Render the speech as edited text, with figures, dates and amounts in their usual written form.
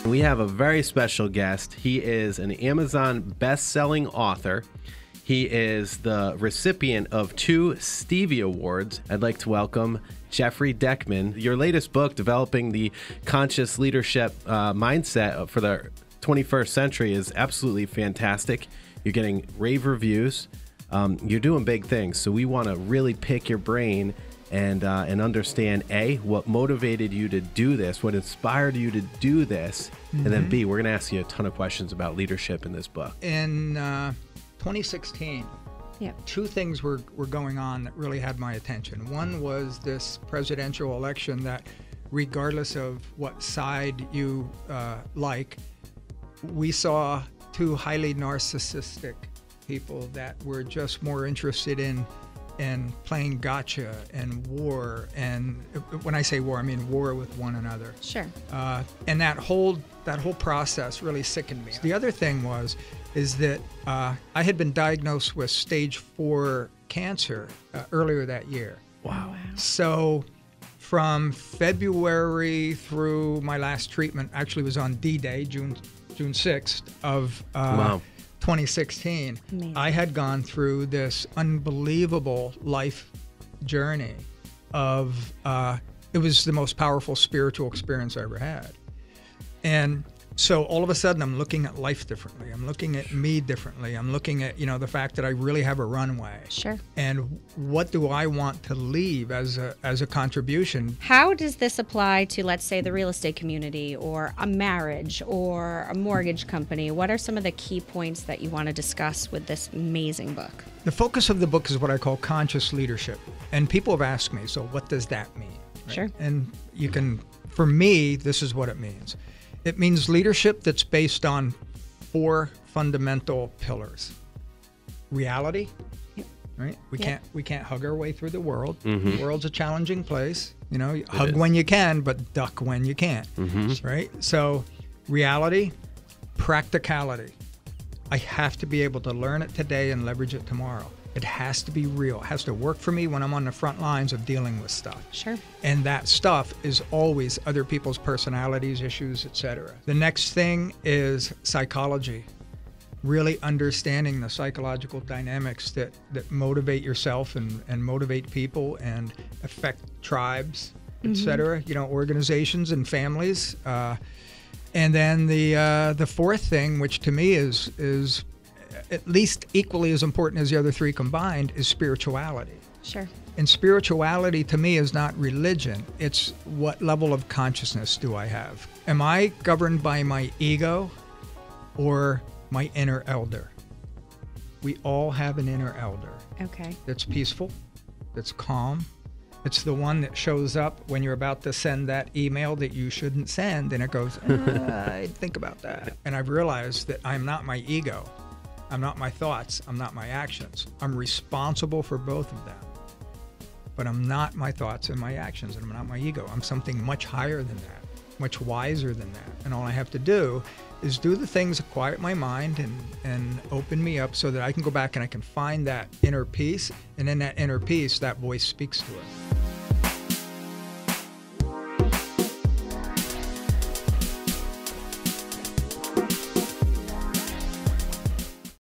We have a very special guest. He is an Amazon best-selling author. He is the recipient of 2 Stevie Awards. I'd like to welcome Jeffrey Deckman. Your latest book, Developing the Conscious Leadership Mindset for the 21st Century, is absolutely fantastic. You're getting rave reviews. You're doing big things. So we want to really pick your brain and understand, A, what motivated you to do this, what inspired you to do this, and then B, we're going to ask you a ton of questions about leadership in this book. In 2016, 2 things were going on that really had my attention. One was this presidential election that, regardless of what side you like, we saw 2 highly narcissistic people that were just more interested in playing gotcha and war. And when I say war, I mean war with one another. Sure. And that whole process really sickened me. The other thing is that I had been diagnosed with stage 4 cancer earlier that year. Wow. So from February through my last treatment, actually was on D-Day, June 6th of 2016. Amazing. I had gone through this unbelievable life journey of, it was the most powerful spiritual experience I ever had. And so all of a sudden I'm looking at life differently. I'm looking at me differently. I'm looking at, the fact that I really have a runway. Sure. And what do I want to leave as a contribution? How does this apply to, let's say, the real estate community or a marriage or a mortgage company? What are some of the key points that you want to discuss with this amazing book? The focus of the book is what I call conscious leadership. And people have asked me, so what does that mean? Right? Sure. And for me, this is what it means. It means leadership that's based on 4 fundamental pillars. Reality, right? We can't hug our way through the world. The world's a challenging place. You hug when you can, but duck when you can't, right? So reality, practicality. I have to be able to learn it today and leverage it tomorrow. It has to be real. It has to work for me when I'm on the front lines of dealing with stuff. Sure. And that stuff is always other people's personalities, issues, etc. The next thing is psychology. Really understanding the psychological dynamics that motivate yourself and motivate people and affect tribes, etc. Organizations and families. And then the 4th thing, which to me is at least equally as important as the other 3 combined, is spirituality. Sure. And spirituality to me is not religion. It's what level of consciousness do I have? Am I governed by my ego or my inner elder? We all have an inner elder. Okay. That's peaceful, that's calm. It's the one that shows up when you're about to send that email that you shouldn't send, and it goes, I'd think about that. And I've realized that I'm not my ego. I'm not my thoughts. I'm not my actions. I'm responsible for both of them. But I'm not my thoughts and my actions, and I'm not my ego. I'm something much higher than that, much wiser than that. And all I have to do is do the things that quiet my mind and open me up so that I can go back and I can find that inner peace. And in that inner peace, that voice speaks to it.